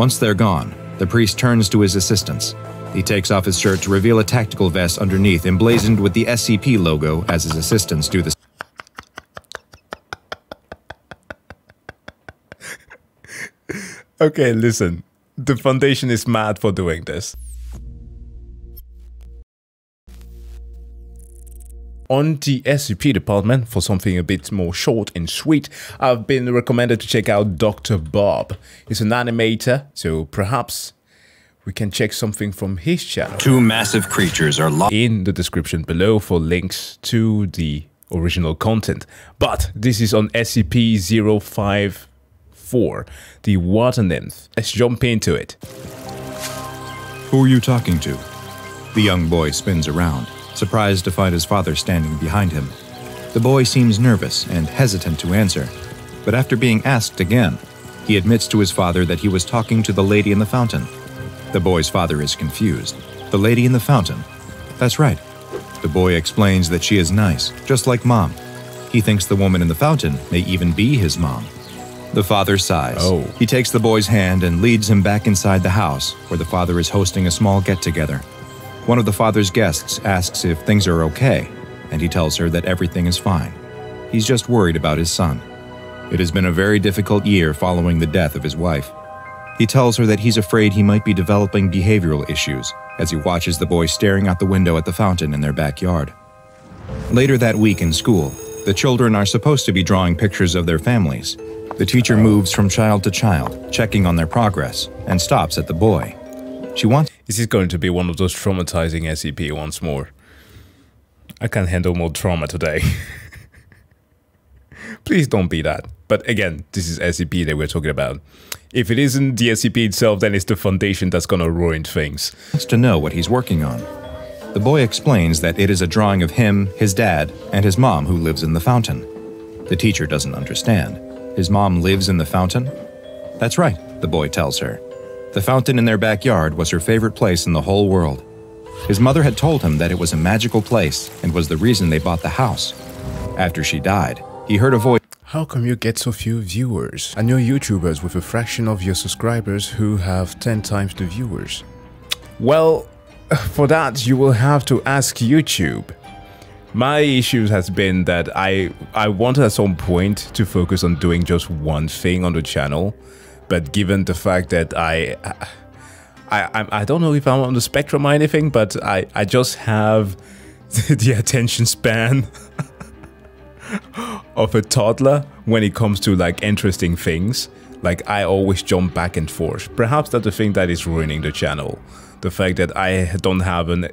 Once they're gone, the priest turns to his assistants. He takes off his shirt to reveal a tactical vest underneath emblazoned with the SCP logo as his assistants do the Okay, listen. The Foundation is mad for doing this. On the SCP department, for something a bit more short and sweet, I've been recommended to check out Dr. Bob. He's an animator, so perhaps we can check something from his channel. Two massive creatures are locked in the description below for links to the original content. But this is on SCP-054, the water nymph. Let's jump into it. Who are you talking to? The young boy spins around, surprised to find his father standing behind him. The boy seems nervous and hesitant to answer, but after being asked again, he admits to his father that he was talking to the lady in the fountain. The boy's father is confused. The lady in the fountain? That's right. The boy explains that she is nice, just like Mom. He thinks the woman in the fountain may even be his mom. The father sighs. Oh. He takes the boy's hand and leads him back inside the house, where the father is hosting a small get-together. One of the father's guests asks if things are okay, and he tells her that everything is fine. He's just worried about his son. It has been a very difficult year following the death of his wife. He tells her that he's afraid he might be developing behavioral issues as he watches the boy staring out the window at the fountain in their backyard. Later that week in school, the children are supposed to be drawing pictures of their families. The teacher moves from child to child, checking on their progress, and stops at the boy. She wants... This is going to be one of those traumatizing SCP once more. I can't handle more trauma today. Please don't be that. But again, this is SCP that we're talking about. If it isn't the SCP itself, then it's the Foundation that's gonna ruin things. Wants to know what he's working on. The boy explains that it is a drawing of him, his dad, and his mom who lives in the fountain. The teacher doesn't understand. His mom lives in the fountain? That's right, the boy tells her. The fountain in their backyard was her favorite place in the whole world. His mother had told him that it was a magical place and was the reason they bought the house. After she died, he heard a voice. How come you get so few viewers? I know YouTubers with a fraction of your subscribers who have 10 times the viewers. Well, for that you will have to ask YouTube. My issue has been that I wanted at some point to focus on doing just one thing on the channel, but given the fact that I don't know if I'm on the spectrum or anything, but I just have the attention span of a toddler when it comes to like interesting things. Like I always jump back and forth. Perhaps that's the thing that is ruining the channel. The fact that I don't have an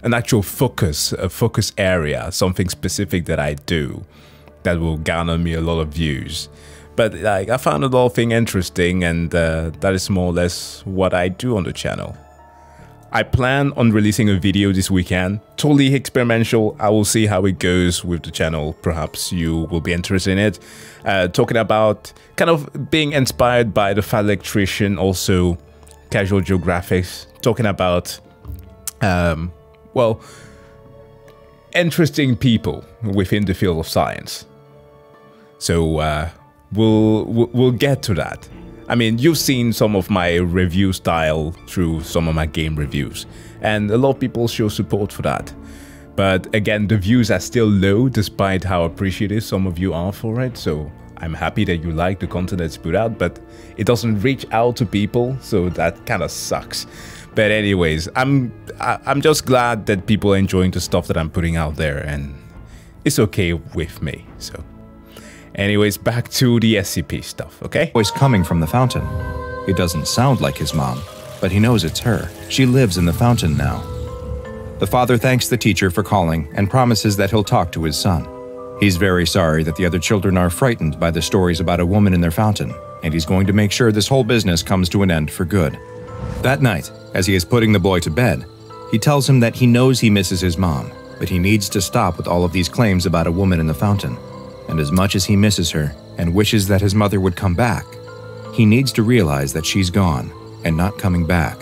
actual focus, a focus area, something specific that I do that will garner me a lot of views. But like I found the whole thing interesting, and that is more or less what I do on the channel. I plan on releasing a video this weekend, totally experimental. I will see how it goes with the channel. Perhaps you will be interested in it. Talking about kind of being inspired by the Fat Electrician, also Casual Geographics, talking about, well, interesting people within the field of science. So we'll get to that. I mean, you've seen some of my review style through some of my game reviews, and a lot of people show support for that. But again, the views are still low despite how appreciative some of you are for it, so I'm happy that you like the content that's put out, but it doesn't reach out to people, so that kind of sucks. But anyways, I'm just glad that people are enjoying the stuff that I'm putting out there, and it's okay with me, so... Anyways, back to the SCP stuff, okay? Voice coming from the fountain. It doesn't sound like his mom, but he knows it's her. She lives in the fountain now. The father thanks the teacher for calling and promises that he'll talk to his son. He's very sorry that the other children are frightened by the stories about a woman in their fountain, and he's going to make sure this whole business comes to an end for good. That night, as he is putting the boy to bed, he tells him that he knows he misses his mom, but he needs to stop with all of these claims about a woman in the fountain. And as much as he misses her and wishes that his mother would come back, he needs to realize that she's gone and not coming back.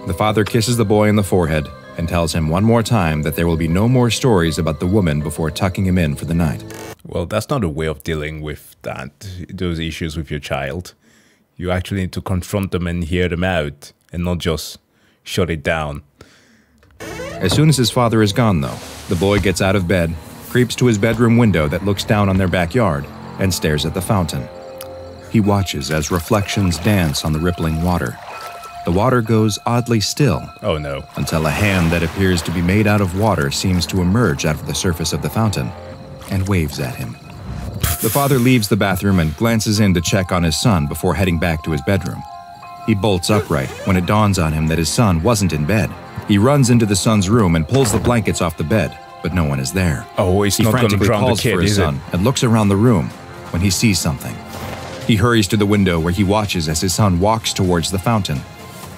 The father kisses the boy on the forehead and tells him one more time that there will be no more stories about the woman before tucking him in for the night. Well, that's not a way of dealing with those issues with your child. You actually need to confront them and hear them out, and not just shut it down. As soon as his father is gone, though, the boy gets out of bed, creeps to his bedroom window that looks down on their backyard, and stares at the fountain. He watches as reflections dance on the rippling water. The water goes oddly still. Oh no. Until a hand that appears to be made out of water seems to emerge out of the surface of the fountain and waves at him. The father leaves the bathroom and glances in to check on his son before heading back to his bedroom. He bolts upright when it dawns on him that his son wasn't in bed. He runs into the son's room and pulls the blankets off the bed, but no one is there. Oh, he's not going to drown the kid, for his son and looks around the room when he sees something. He hurries to the window where he watches as his son walks towards the fountain.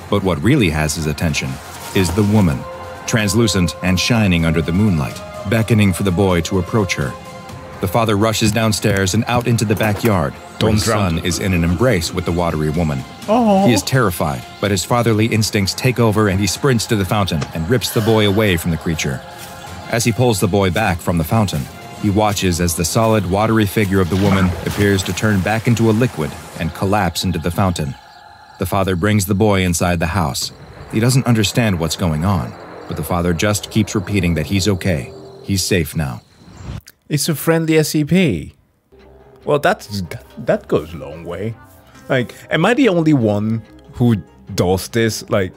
But what really has his attention is the woman, translucent and shining under the moonlight, beckoning for the boy to approach her. The father rushes downstairs and out into the backyard, where his son is in an embrace with the watery woman. He is terrified, but his fatherly instincts take over and he sprints to the fountain and rips the boy away from the creature. As he pulls the boy back from the fountain, he watches as the solid, watery figure of the woman appears to turn back into a liquid and collapse into the fountain. The father brings the boy inside the house. He doesn't understand what's going on, but the father just keeps repeating that he's okay. He's safe now. It's a friendly SCP. Well, that goes a long way. Like, am I the only one who does this? Like,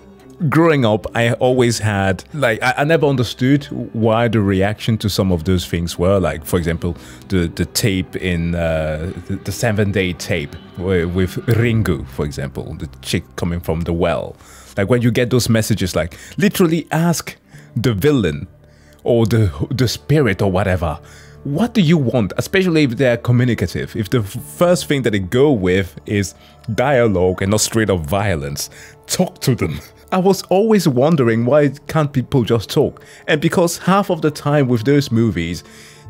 growing up, I always had, like, I never understood why the reaction to some of those things were. Like, for example, the tape in the 7-day tape with Ringu, for example, the chick coming from the well. Like, when you get those messages, like, literally ask the villain or the spirit or whatever, what do you want, especially if they're communicative? If the first thing that they go with is dialogue and not straight up violence, talk to them. I was always wondering, why can't people just talk? And because half of the time with those movies,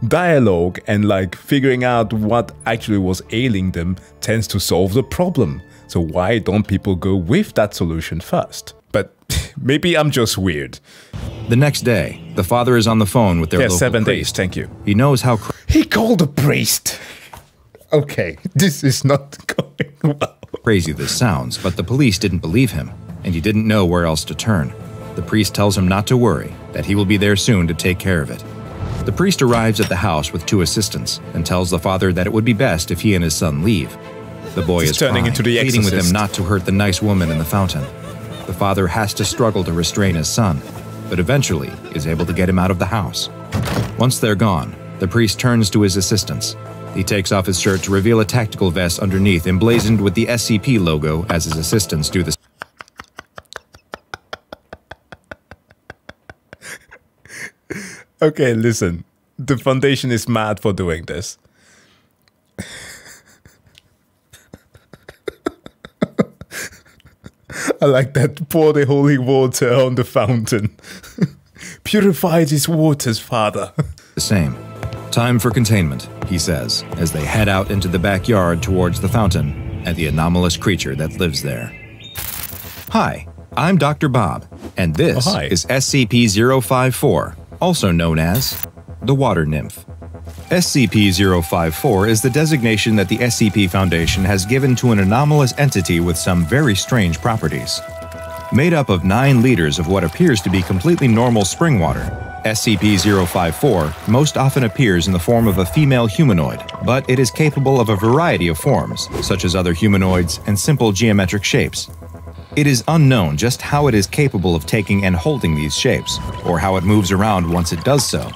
dialogue and like figuring out what actually was ailing them tends to solve the problem. So why don't people go with that solution first? But maybe I'm just weird. The next day, the father is on the phone with their local 7 days, priest. thank you. He knows how he called a priest. Okay, this is not going well. Crazy this sounds, but the police didn't believe him, and he didn't know where else to turn. The priest tells him not to worry, that he will be there soon to take care of it. The priest arrives at the house with 2 assistants and tells the father that it would be best if he and his son leave. The boy is turning crying, into the pleading with him Exorcist. not to hurt the nice woman in the fountain. The father has to struggle to restrain his son, but eventually is able to get him out of the house. Once they're gone, the priest turns to his assistants. He takes off his shirt to reveal a tactical vest underneath emblazoned with the SCP logo as his assistants do the Okay, listen. The Foundation is mad for doing this. I like that. Pour the holy water on the fountain. Purify these waters, Father. the same. Time for containment, he says, as they head out into the backyard towards the fountain and the anomalous creature that lives there. Hi, I'm Dr. Bob, and this is SCP-054, also known as the Water Nymph. SCP-054 is the designation that the SCP Foundation has given to an anomalous entity with some very strange properties. Made up of 9 liters of what appears to be completely normal spring water, SCP-054 most often appears in the form of a female humanoid, but it is capable of a variety of forms, such as other humanoids and simple geometric shapes. It is unknown just how it is capable of taking and holding these shapes, or how it moves around once it does so,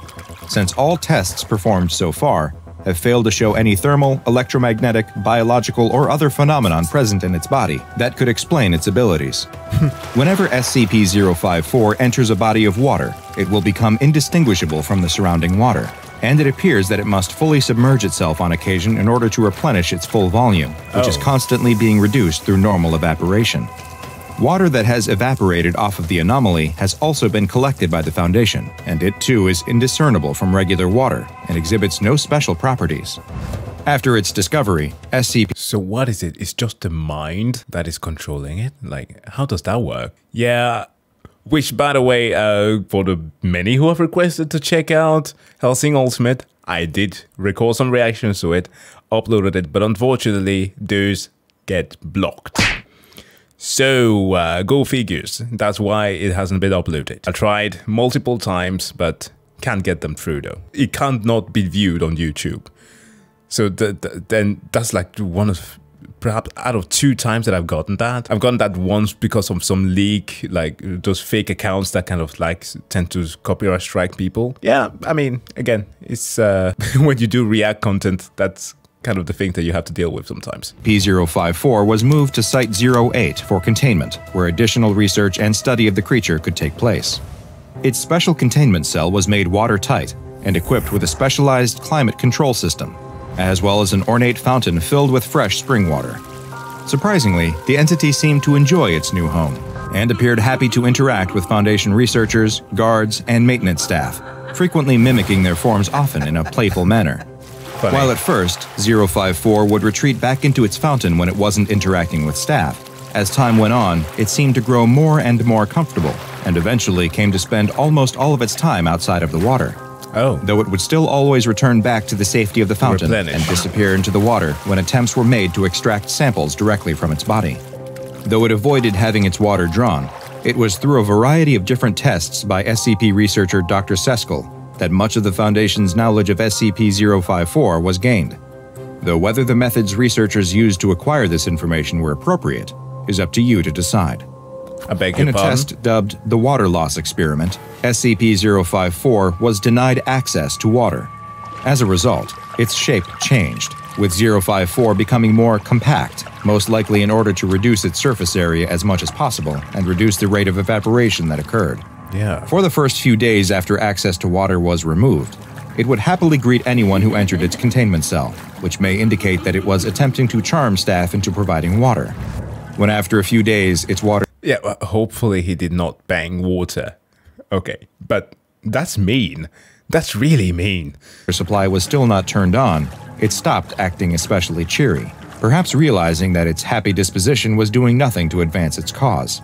since all tests performed so far have failed to show any thermal, electromagnetic, biological, or other phenomenon present in its body that could explain its abilities. Whenever SCP-054 enters a body of water, it will become indistinguishable from the surrounding water, and it appears that it must fully submerge itself on occasion in order to replenish its full volume, which is constantly being reduced through normal evaporation. Water that has evaporated off of the anomaly has also been collected by the Foundation, and it too is indiscernible from regular water and exhibits no special properties. After its discovery, SCP... So what is it? It's just the mind that is controlling it? Like, how does that work? Yeah, which, by the way, for the many who have requested to check out Hellsing Ultimate, I did record some reactions to it, uploaded it, but unfortunately, those get blocked. So, go figures. That's why it hasn't been uploaded. I tried multiple times, but can't get them through though. It can't not be viewed on YouTube. So then that's like one of, perhaps out of 2 times that I've gotten that. I've gotten that once because of some leak, like those fake accounts that kind of like tend to copyright strike people. Yeah, I mean, again, it's when you do React content, that's kind of the thing that you have to deal with sometimes. P054 was moved to Site 08 for containment, where additional research and study of the creature could take place. Its special containment cell was made watertight and equipped with a specialized climate control system, as well as an ornate fountain filled with fresh spring water. Surprisingly, the entity seemed to enjoy its new home and appeared happy to interact with Foundation researchers, guards, and maintenance staff, frequently mimicking their forms often in a playful manner. Funny. While at first, 054 would retreat back into its fountain when it wasn't interacting with staff, as time went on, it seemed to grow more and more comfortable, and eventually came to spend almost all of its time outside of the water. Oh. Though it would still always return back to the safety of the fountain Replenish. and disappear into the water when attempts were made to extract samples directly from its body. Though it avoided having its water drawn, it was through a variety of different tests by SCP researcher Dr. Seskel that much of the Foundation's knowledge of SCP-054 was gained. Though whether the methods researchers used to acquire this information were appropriate is up to you to decide. I beg In your a pardon? test dubbed the Water Loss Experiment, SCP-054 was denied access to water. As a result, its shape changed, with 054 becoming more compact, most likely in order to reduce its surface area as much as possible and reduce the rate of evaporation that occurred. Yeah. For the first few days after access to water was removed, it would happily greet anyone who entered its containment cell, which may indicate that it was attempting to charm staff into providing water. When after a few days, its water Yeah, well, hopefully he did not bang water. Okay, but that's mean. That's really mean. supply was still not turned on, it stopped acting especially cheery, perhaps realizing that its happy disposition was doing nothing to advance its cause.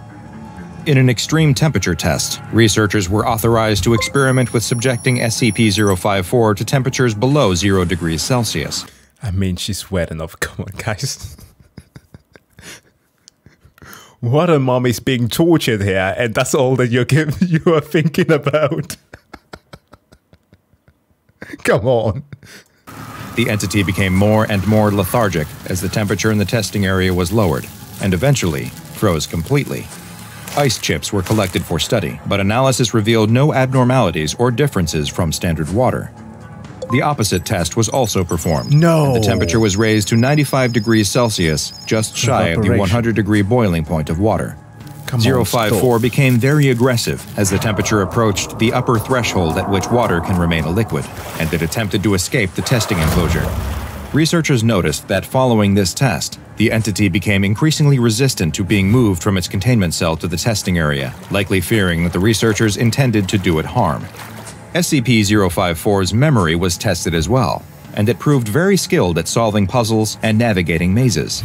In an extreme temperature test, researchers were authorized to experiment with subjecting SCP-054 to temperatures below 0 degrees Celsius. I mean, she's wet enough. Come on, guys. What a mom is being tortured here, and that's all that you are thinking about. Come on. The entity became more and more lethargic as the temperature in the testing area was lowered, and eventually froze completely. Ice chips were collected for study, but analysis revealed no abnormalities or differences from standard water. The opposite test was also performed. No. And the temperature was raised to 95 degrees Celsius, just shy of the 100-degree boiling point of water. Come on, 054 became very aggressive as the temperature approached the upper threshold at which water can remain a liquid, and it attempted to escape the testing enclosure. Researchers noticed that following this test, the entity became increasingly resistant to being moved from its containment cell to the testing area, likely fearing that the researchers intended to do it harm. SCP-054's memory was tested as well, and it proved very skilled at solving puzzles and navigating mazes.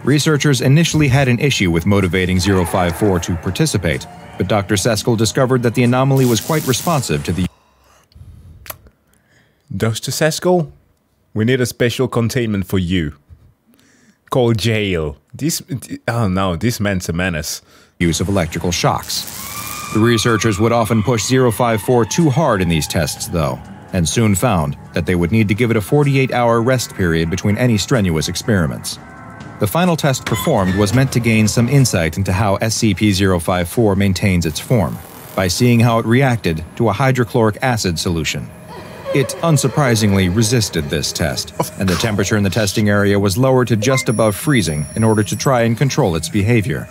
Researchers initially had an issue with motivating 054 to participate, but Dr. Seskel discovered that the anomaly was quite responsive to the Dr. Seskel, we need a special containment for you. Call jail. Oh no, this man's a menace. use of electrical shocks. The researchers would often push 054 too hard in these tests, though, and soon found that they would need to give it a 48-hour rest period between any strenuous experiments. The final test performed was meant to gain some insight into how SCP-054 maintains its form, by seeing how it reacted to a hydrochloric acid solution. It unsurprisingly resisted this test, and the temperature in the testing area was lowered to just above freezing in order to try and control its behavior.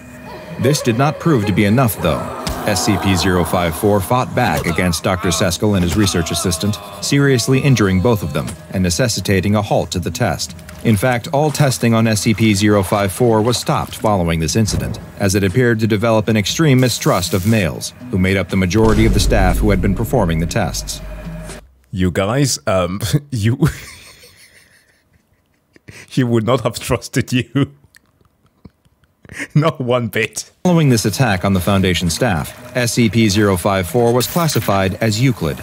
This did not prove to be enough, though. SCP-054 fought back against Dr. Seskel and his research assistant, seriously injuring both of them and necessitating a halt to the test. In fact, all testing on SCP-054 was stopped following this incident, as it appeared to develop an extreme mistrust of males, who made up the majority of the staff who had been performing the tests. You guys, you would not have trusted you. Not one bit. Following this attack on the Foundation staff, SCP-054 was classified as Euclid.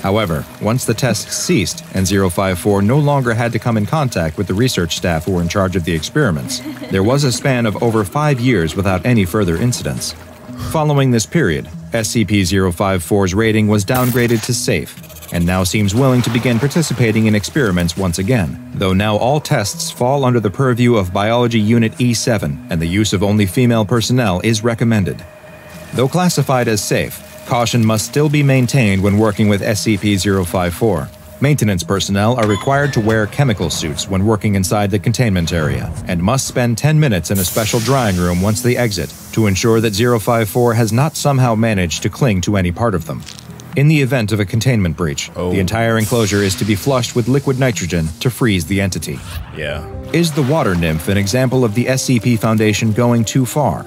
However, once the tests ceased and 054 no longer had to come in contact with the research staff who were in charge of the experiments, there was a span of over 5 years without any further incidents. Following this period, SCP-054's rating was downgraded to safe, and now seems willing to begin participating in experiments once again, though now all tests fall under the purview of Biology Unit E7, and the use of only female personnel is recommended. Though classified as safe, caution must still be maintained when working with SCP-054. Maintenance personnel are required to wear chemical suits when working inside the containment area, and must spend 10 minutes in a special drying room once they exit to ensure that 054 has not somehow managed to cling to any part of them. In the event of a containment breach, the entire enclosure is to be flushed with liquid nitrogen to freeze the entity. Yeah. Is the water nymph an example of the SCP Foundation going too far?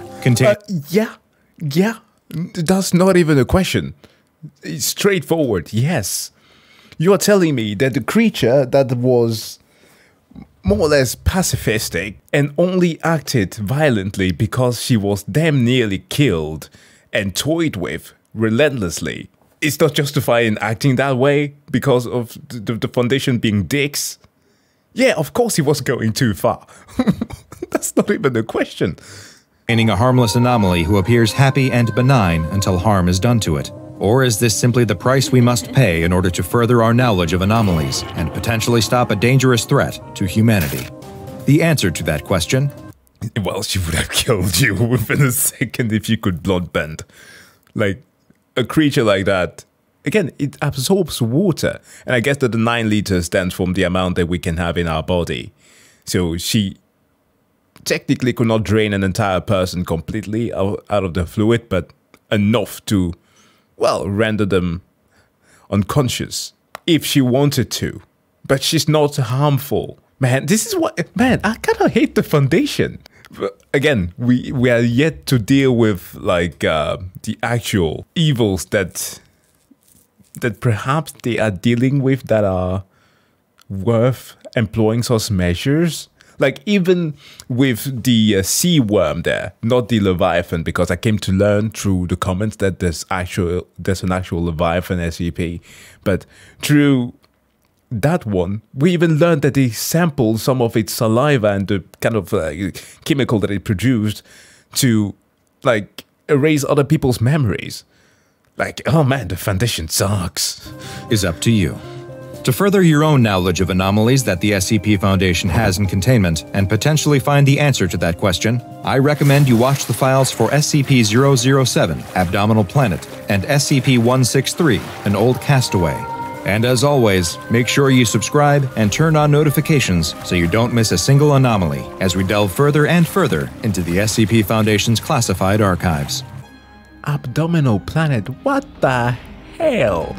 Yeah. That's not even a question. It's straightforward, yes. You're telling me that the creature that was more or less pacifistic and only acted violently because she was damn nearly killed and toyed with relentlessly, it's not justified in acting that way because of the Foundation being dicks? Yeah, of course he was going too far. That's not even a question. Meaning a harmless anomaly who appears happy and benign until harm is done to it? Or is this simply the price we must pay in order to further our knowledge of anomalies and potentially stop a dangerous threat to humanity? The answer to that question? Well, she would have killed you within a second if you could blood bend. Like, a creature like that, again, it absorbs water. And I guess that the 9 liters stands from the amount that we can have in our body. So she technically could not drain an entire person completely out of the fluid, but enough to, well, render them unconscious if she wanted to. But she's not harmful. Man, this is what, man, I kind of hate the Foundation. But again, we are yet to deal with, like, the actual evils that perhaps they are dealing with that are worth employing such measures. Like, even with the sea worm there, not the Leviathan, because I came to learn through the comments that there's an actual Leviathan SCP. But through that one, we even learned that they sampled some of its saliva and the kind of chemical that it produced to, like, erase other people's memories. Like, oh man, the Foundation sucks. Is up to you. To further your own knowledge of anomalies that the SCP Foundation has in containment and potentially find the answer to that question, I recommend you watch the files for SCP-007, Abdominal Planet, and SCP-163, an Old Castaway. And as always, make sure you subscribe and turn on notifications so you don't miss a single anomaly as we delve further and further into the SCP Foundation's classified archives. Abdominal Planet, what the hell?